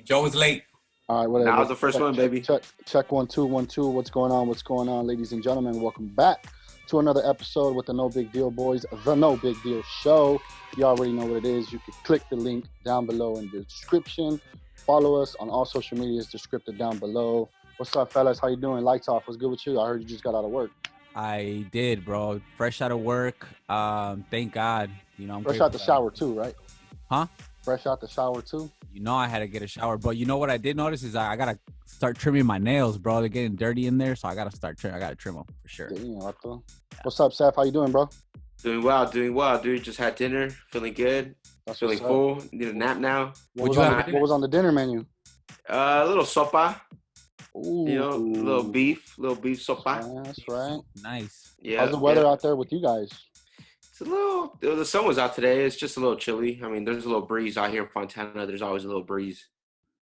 Joe was late. All right, whatever. That was the first one, baby. Check 1 2 1 2. What's going on? What's going on, ladies and gentlemen? Welcome back to another episode with the No Big Deal Boys, the No Big Deal Show. You already know what it is. You can click the link down below in the description. Follow us on all social medias, descripted down below. What's up, fellas? How you doing? Lights off. What's good with you? I heard you just got out of work. I did, bro. Fresh out of work. Thank God. You know, I'm fresh out the shower too, right? Huh? Fresh out the shower too. You know, I had to get a shower, but you know what I did notice is I gotta start trimming my nails, bro. They're getting dirty in there, so I gotta start trim. I gotta trim them for sure. Yeah. What's up, Seth? How you doing, bro? Doing well, dude. Just had dinner, feeling good. That's feeling full. Need a nap now. What was on the dinner menu? A little sopa. Ooh. You know, little beef sopa. That's right. Nice. Yeah. How's the weather out there with you guys? It's a little. The sun was out today. It's just a little chilly. I mean, there's a little breeze out here in Fontana. There's always a little breeze.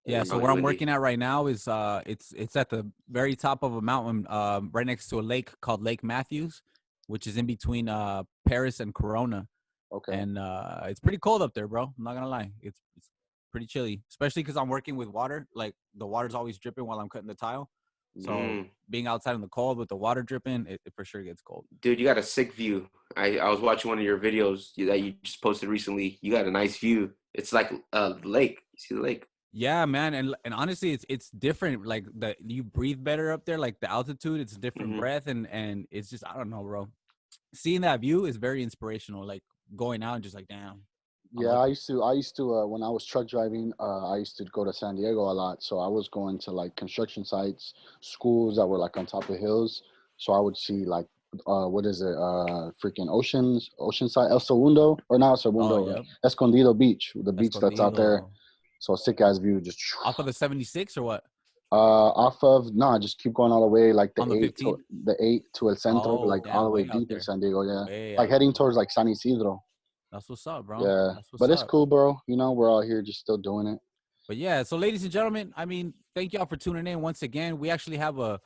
Yeah. So where I'm working at right now is it's at the very top of a mountain, right next to a lake called Lake Matthews, which is in between Paris and Corona. Okay. And it's pretty cold up there, bro. I'm not gonna lie. It's pretty chilly, especially because I'm working with water. Like the water's always dripping while I'm cutting the tile. So being outside in the cold with the water dripping, it for sure gets cold. Dude, you got a sick view. I was watching one of your videos that you just posted recently. You got a nice view. It's like the lake. You see the lake? Yeah, man. And honestly, it's different. Like you breathe better up there. Like the altitude, it's a different breath, and it's just, I don't know, bro. Seeing that view is very inspirational. Like going out and just like, damn. Yeah, I used to when I was truck driving, I used to go to San Diego a lot. So I was going to like construction sites, schools that were like on top of hills. So I would see like, what is it? Freaking Oceanside, El Segundo, or not El Segundo, yep. Escondido Beach, the beach that's out there. So sick ass view, just off of the 76 or what? Just keep going all the way like the 8 to El Centro, all the way deep in San Diego. Yeah, like heading towards like San Isidro. That's what's up, bro. Yeah, but it's cool, bro. You know, we're all here just still doing it. But yeah, so ladies and gentlemen, I mean, thank y'all for tuning in once again. We actually have a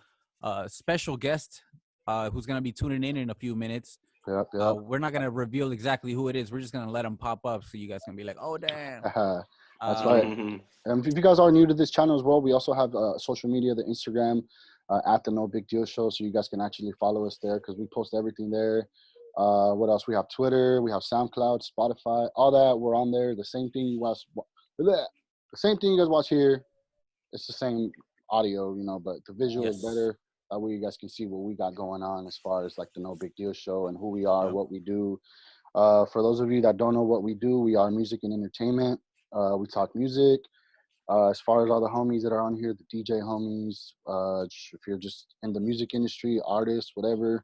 special guest who's going to be tuning in a few minutes. Yep. We're not going to reveal exactly who it is. We're just going to let him pop up so you guys can be like, oh, damn. That's right. And if you guys are new to this channel as well, we also have social media, the Instagram, at the No Big Deal Show, so you guys can actually follow us there because we post everything there. What else? We have Twitter, we have SoundCloud, Spotify, all that. We're on there. The same thing you watch. The same thing you guys watch here. It's the same audio, you know, but the visual is better. That way you guys can see what we got going on as far as like the No Big Deal Show and who we are, what we do. For those of you that don't know what we do, we are music and entertainment. We talk music. As far as all the homies that are on here, the DJ homies, if you're just in the music industry, artists, whatever,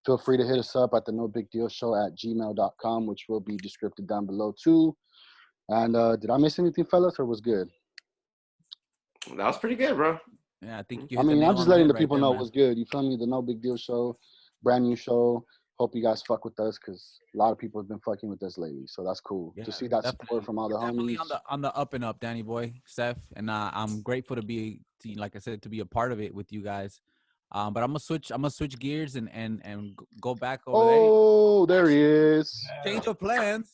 feel free to hit us up at the No Big Deal Show at gmail.com, which will be described down below too. And did I miss anything, fellas, or was good? That was pretty good, bro. Yeah, I think I'm just letting the people know what's good. You feel me? The No Big Deal Show, brand new show. Hope you guys fuck with us because a lot of people have been fucking with us lately. So that's cool to see that support from all the homies. Definitely on the up and up, Danny boy, Seth, and I'm grateful to be, like I said, to be a part of it with you guys. But I'm gonna switch gears and go back over there. Oh, there he is. Change of plans.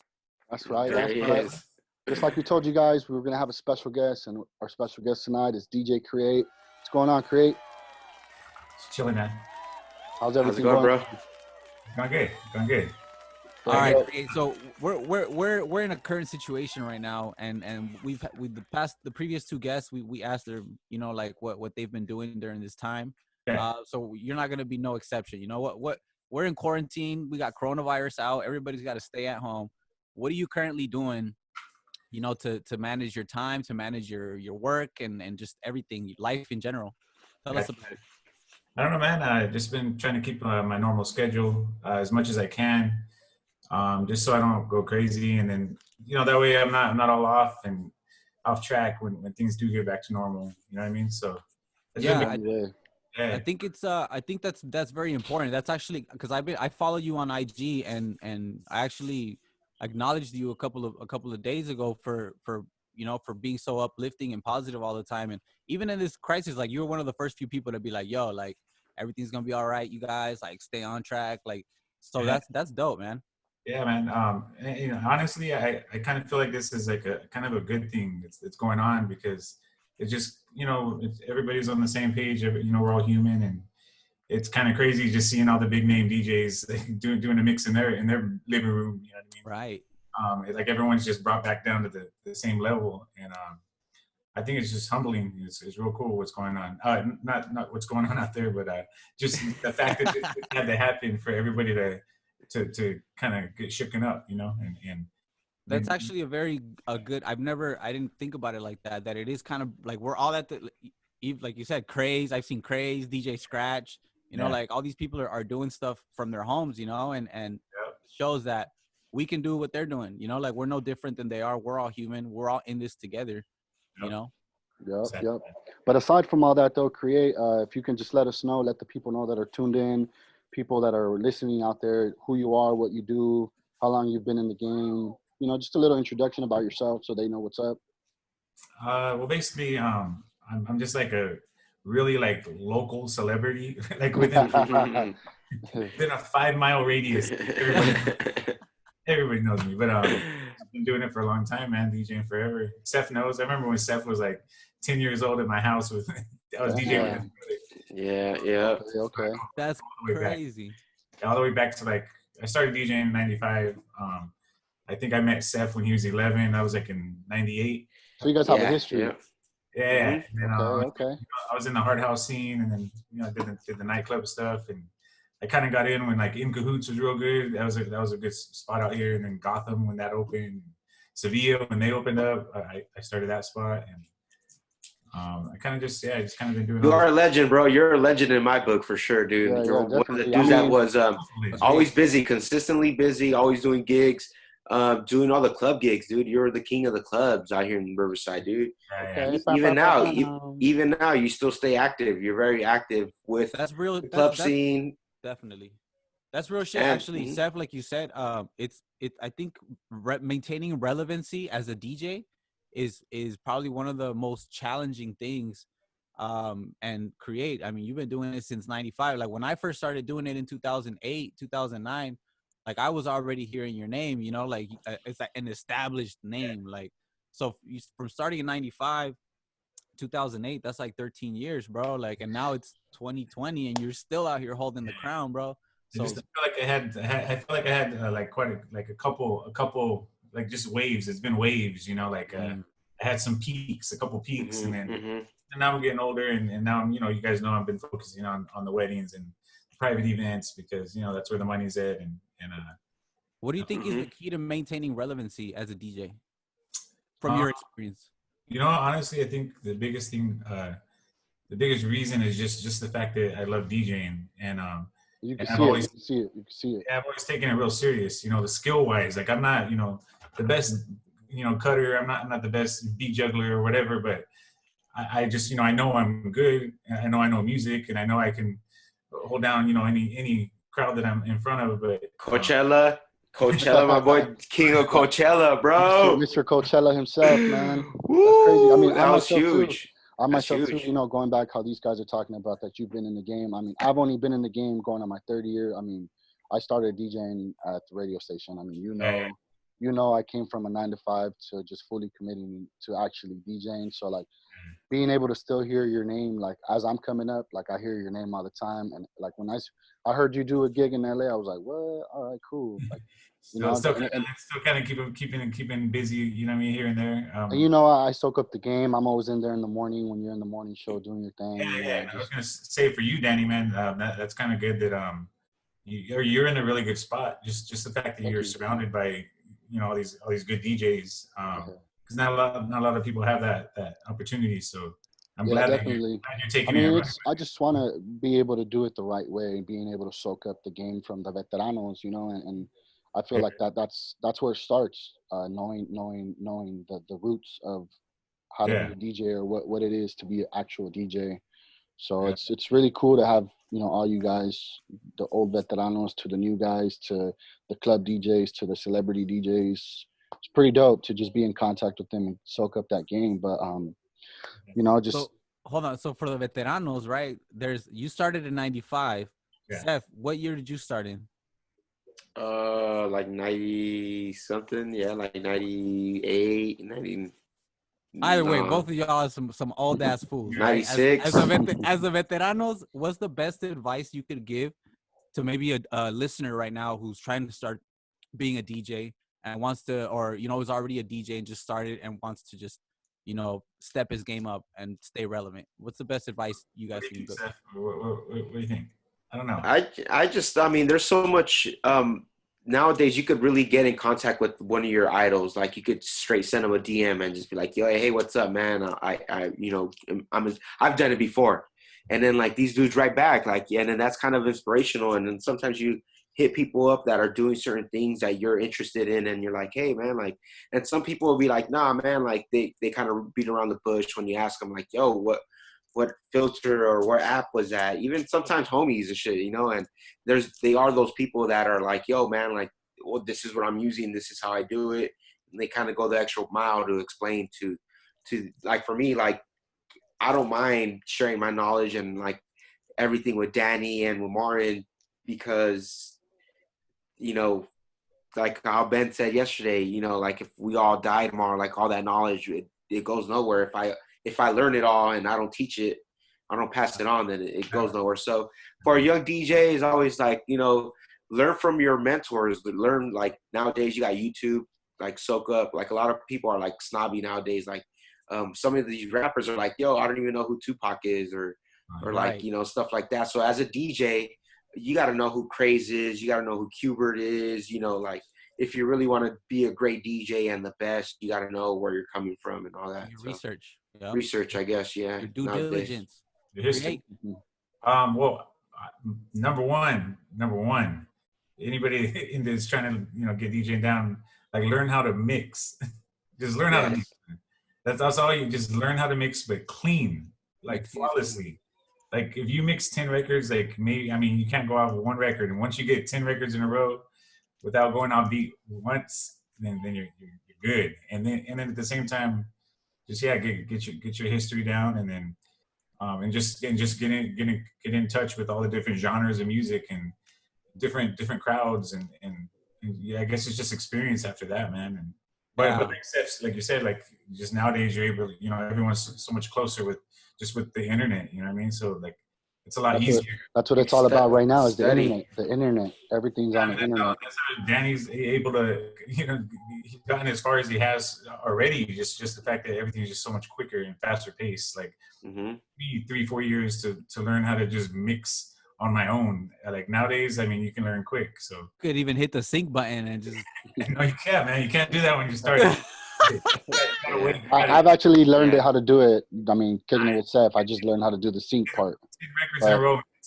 That's right. There he is. Just like we told you guys, we were gonna have a special guest, and our special guest tonight is DJ Cre-8. What's going on, Cre-8? Just chilling, man. How's everything going, bro? Going good. All right, so we're in a current situation right now, and we've the previous two guests, we asked them, you know, like what they've been doing during this time. Yeah. So you're not gonna be no exception. You know what we're in quarantine. We got coronavirus out. Everybody's got to stay at home. What are you currently doing, you know, to manage your time, to manage your work and just everything, life in general? Tell us about it. I don't know, man. I've just been trying to keep my normal schedule as much as I can, just so I don't go crazy. And then, you know, that way I'm not all off and off track when things do get back to normal. You know what I mean? So I think it's I think that's very important. That's actually because I follow you on IG and I actually acknowledged you a couple of days ago for you know, for being so uplifting and positive all the time. And even in this crisis, like, you were one of the first few people to be like, yo, like, everything's gonna be all right, you guys, like, stay on track. Like, so that's dope, man. Yeah, man. Honestly, I kind of feel like this is like a kind of a good thing that's going on because it's just, everybody's on the same page. We're all human, and it's kind of crazy just seeing all the big name DJs doing a mix in their living room. You know what I mean? Right. Like everyone's just brought back down to the same level, and I think it's just humbling. It's real cool what's going on. Not what's going on out there, but just the fact that it had to happen for everybody to kind of get shooken up, and That's actually a good. I didn't think about it like that. That it is kind of like we're all at the, like you said, Craze. I've seen Craze, DJ Scratch. Like all these people are doing stuff from their homes, and shows that we can do what they're doing. Like we're no different than they are. We're all human. We're all in this together. Yep. But aside from all that, though, Cre-8, if you can just let us know, let the people know that are tuned in, people that are listening out there, who you are, what you do, how long you've been in the game. Just a little introduction about yourself so they know what's up. Well, basically, I'm just like a really like local celebrity, like within within a 5-mile radius. Everybody knows me, but I've been doing it for a long time, man. DJing forever. Seth knows. I remember when Seth was like 10 years old at my house with I was DJing. Yeah. Okay. That's crazy. All the way back to like I started DJing in '95. I think I met Seth when he was 11. I was like in '98. So you guys have a history. Yeah. Mm-hmm. And, okay. I was in the hard house scene, and then did the nightclub stuff, and I kind of got in when like In Cahoots was real good. That was a good spot out here, and then Gotham when that opened, Sevilla when they opened up, I started that spot, and I kind of just kind of been doing. You are a legend, bro. You're a legend in my book for sure, dude. Yeah, You're one of the definitely. dudes that was always busy, consistently busy, always doing gigs. Doing all the club gigs, dude. You're the king of the clubs out here in Riverside, dude. Okay. Even now, you still stay active. You're very active with that's real the club scene. Definitely, that's real shit. Actually, Seth, like you said, I think maintaining relevancy as a DJ is probably one of the most challenging things. And Cre-8. I mean, you've been doing it since '95. Like when I first started doing it in 2008, 2009. Like I was already hearing your name, like it's like an established name. Like, so from starting in '95, 2008, that's like 13 years, bro. Like, and now it's 2020 and you're still out here holding the crown, bro. So I feel like I had like quite a couple like just waves. It's been waves, I had some peaks, a couple peaks, and then and now I'm getting older, and now I'm, you guys know I've been focusing on the weddings and private events because that's where the money's at, and what do you think is the key to maintaining relevancy as a DJ from your experience? Honestly, I think the biggest thing, the biggest reason is just the fact that I love DJing, and you can see it. Yeah, I've always taken it real serious. The skill wise, like I'm not, the best, cutter. I'm not the best beat juggler or whatever, but I just, I know I'm good. I know music, and I know I can hold down, any crowd that I'm in front of. But Coachella, my boy, king of Coachella, bro. Mr. Coachella himself, man. Woo, that's crazy. I mean, that was huge. I myself too, going back how these guys are talking about that you've been in the game. I mean, I've only been in the game going on my third year. I mean, I started DJing at the radio station. I mean, I came from a 9 to 5 to just fully committing to actually DJing. So like being able to still hear your name, like as I'm coming up, like I hear your name all the time. And like when I heard you do a gig in LA, I was like, what? All right, cool. Like, still kind of keeping busy, here and there. I soak up the game. I'm always in there in the morning when you're in the morning show doing your thing. I was gonna say for you, Danny, man, that's kind of good that you're in a really good spot. Just the fact that you're surrounded by all these good DJs. Because not a lot of people have that opportunity. So I'm glad definitely. that you're taking it. I just want to be able to do it the right way, being able to soak up the game from the veteranos, and I feel like that's where it starts, knowing the roots of how to be a DJ or what it is to be an actual DJ. So it's really cool to have, all you guys, the old veteranos to the new guys, to the club DJs, to the celebrity DJs. It's pretty dope to just be in contact with them and soak up that game. But, just. So, hold on. So for the veteranos, right, you started in 95. Seth, what year did you start in? Like 90 something, yeah, like 98, 90. Either way, both of y'all are some old ass fools, right? 96. As the veteranos, what's the best advice you could give to maybe a listener right now who's trying to start being a DJ and wants to, or is already a DJ and just started and wants to just step his game up and stay relevant? What's the best advice you guys can give? What do you think? I don't know. I mean, there's so much nowadays. You could really get in contact with one of your idols. Like you could straight send them a DM and just be like, "Yo, hey, what's up, man? I've done it before." And then like these dudes write back like, yeah, and then that's kind of inspirational. And then sometimes you hit people up that are doing certain things that you're interested in, and you're like, hey, man, like, and some people will be like, nah, man, like they kind of beat around the bush when you ask them like, yo, what filter or what app was that? Even sometimes homies and shit, and they are those people that are like, yo, man, like, well, this is what I'm using. This is how I do it. And they kind of go the extra mile to explain to like, for me, like, I don't mind sharing my knowledge and like everything with Danny and with Martin because, like how Ben said yesterday, like if we all die tomorrow, like all that knowledge, it goes nowhere. If I learn it all and I don't teach it, I don't pass it on, then it goes nowhere. So for a young DJ, it's always like, learn from your mentors. Learn, like nowadays you got YouTube, like soak up. Like a lot of people are like snobby nowadays. Like some of these rappers are like, yo, I don't even know who Tupac is or like, stuff like that. So as a DJ, you got to know who Craze is. You got to know who Qbert is. Like if you really want to be a great DJ and the best, you got to know where you're coming from and all that. Your research. Yep. Research, I guess, yeah. Your due diligence. Your history. Well, number one, anybody in this trying to, get DJing down, like learn how to mix. Just learn how to mix. That's all you just learn how to mix, but clean, like flawlessly. Like if you mix 10 records, like you can't go out with one record. And once you get 10 records in a row without going off beat once, then you're good. And then at the same time, just get your history down, and then and just get in touch with all the different genres of music and different crowds and yeah, I guess it's just experience after that, man. And but like you said, like just nowadays you're able, everyone's so much closer with the internet, you know what I mean? So like it's a lot easier. That's what it's all about right now is the internet. The internet. Everything's on the internet. That's how Danny's able to, he's gotten as far as he has already. Just the fact that everything is just so much quicker and faster paced. Like 3-4 years to learn how to just mix on my own. Like nowadays, you can learn quick. So you could even hit the sync button and just. No, you can't, man. You can't do that when you start. I've actually learned how to do it. Kicking it with Seth, I just learned how to do the sync part.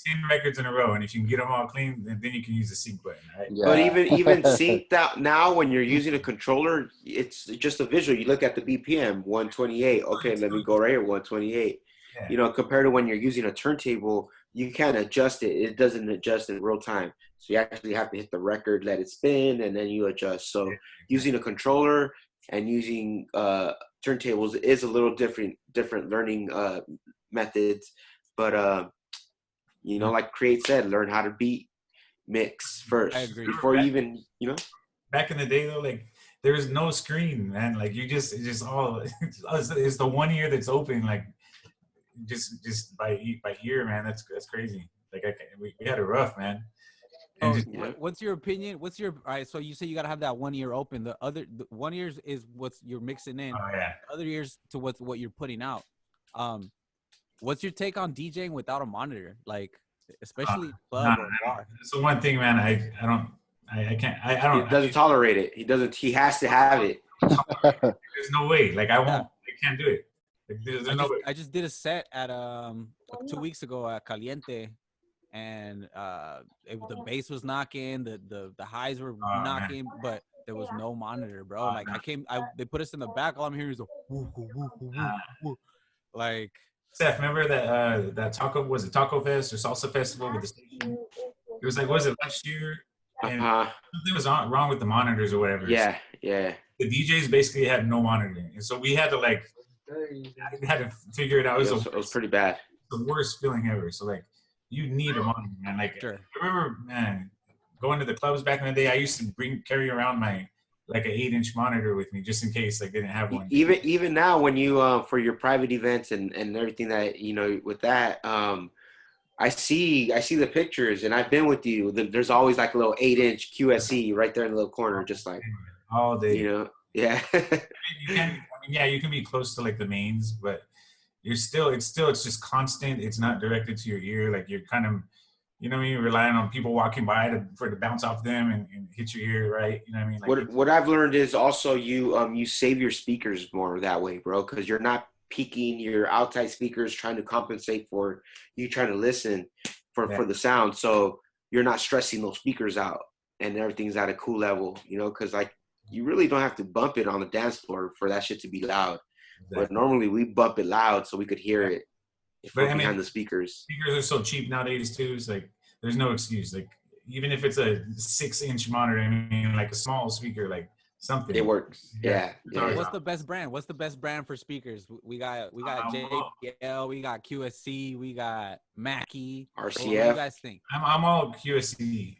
10 records in a row, and if you can get them all clean, then you can use the sync button, right? Yeah. But even sync that now, when you're using a controller, it's just a visual. You look at the BPM, 128. Okay, let me go right here, 128. Yeah. Compared to when you're using a turntable, you can't adjust it. It doesn't adjust in real time. So you actually have to hit the record, let it spin, and then you adjust. So using a controller and using turntables is a little different learning methods. But like Cre-8 said, learn how to mix first. I agree. Before you even, Back in the day though, like there was no screen, man. Like you it's the one ear that's open, like just by ear, man. That's crazy. Like we had it rough, man. What's your opinion? All right, so you say you gotta have that one ear open. The one ear is what you're mixing in. Oh yeah. The other ears to what you're putting out. What's your take on DJing without a monitor? Like especially club or bar? That's the one thing, man. I can't. He doesn't tolerate it. He doesn't. He has to have it. There's no way. Like I won't. I can't do it. Like, there's no way. I just did a set at 2 weeks ago at Caliente. And the bass was knocking, the highs were knocking, but there was no monitor, bro. Like they put us in the back. All I'm hearing is a woo, woo, woo, woo, woo. Like. Seth, remember that Taco Fest or Salsa Festival with the station? It was like, what was it, last year? And something was wrong with the monitors or whatever. Yeah. The DJs basically had no monitoring, and so we had to figure it out. It was pretty bad. The worst feeling ever. So like. You need a monitor, man. Like, sure. I remember, man, going to the clubs back in the day, I used to carry around my like an 8-inch monitor with me just in case like they didn't have one. Even now when you for your private events and everything that with that I see the pictures and I've been with you. There's always like a little 8-inch QSE right there in the little corner, just like all day. Yeah. You can be close to like the mains, but it's just constant. It's not directed to your ear. Like you're kind of, relying on people walking by for it to bounce off them and hit your ear, right? You know what I mean? Like what I've learned is also you save your speakers more that way, bro, because you're not peaking your outside speakers trying to compensate for you trying to listen for the sound. So you're not stressing those speakers out and everything's at a cool level, because like you really don't have to bump it on the dance floor for that shit to be loud. Exactly. But normally we bump it loud so we could hear it if we're behind the speakers. Speakers are so cheap nowadays too. It's like there's no excuse. Like even if it's a 6-inch monitor, I mean like a small speaker, like something. It works. Yeah. What's the best brand? What's the best brand for speakers? We got JBL, we got QSC, we got Mackie, RCF. What do you guys think? I'm all QSC.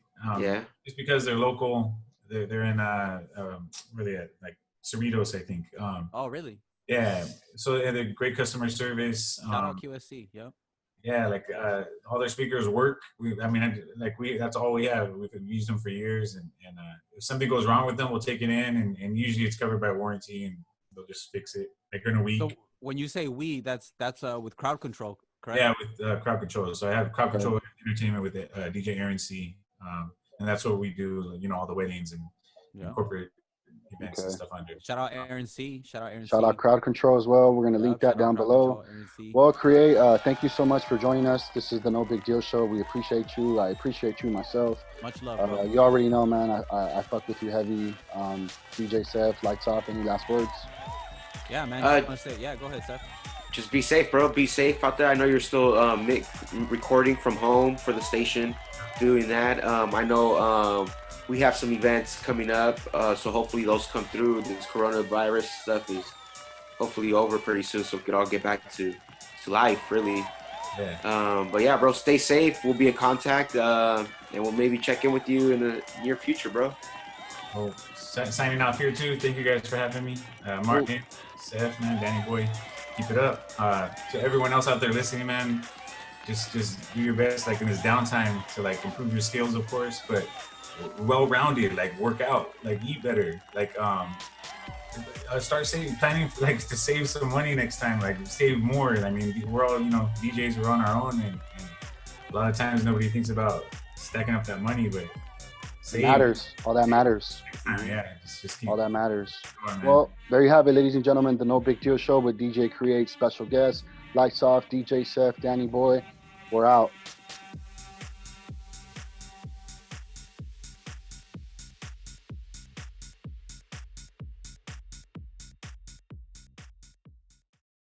Just because they're local. They're in where they at? Like Cerritos, I think. Oh, really? Yeah. So they're great customer service. Shout out QSC. Yep. Yeah, like all their speakers work. That's all we have. We've used them for years, and if something goes wrong with them, we'll take it in, and usually it's covered by warranty, and they'll just fix it like in a week. So when you say that's with Crowd Control, correct? Yeah, with Crowd Control. So I have Crowd Control Entertainment with DJ Aaron C. And that's what we do, all the weddings and corporate events and stuff under. Shout out Aaron C. Shout out Crowd Control as well. We're going to link that down below. Well, Cre-8, thank you so much for joining us. This is the No Big Deal Show. We appreciate you. I appreciate you myself. Much love, bro. You already know, man. I fuck with you heavy. DJ Seth, lights off. Any last words? Yeah, man. Go ahead, Seth. Just be safe, bro. Be safe out there. I know you're still recording from home for the station, doing that. I know we have some events coming up, so hopefully those come through. This coronavirus stuff is hopefully over pretty soon, so we could all get back to life, really. Yeah. But yeah, bro, stay safe. We'll be in contact, and we'll maybe check in with you in the near future, bro. Well, signing off here too. Thank you guys for having me. Martin, Seth, man, Danny Boy. Keep it up. To everyone else out there listening, man, just do your best, like in this downtime, to like improve your skills, of course, but well-rounded, like work out, like eat better, like start planning like to save some money next time, like save more. I mean, we're all DJs, we're on our own, and a lot of times nobody thinks about stacking up that money, but it matters. All that matters. Yeah, just keep all that matters. On, well, there you have it, ladies and gentlemen. The No Big Deal Show with DJ Cre-8, special guest, Lights Off, DJ Seth, Danny Boy. We're out.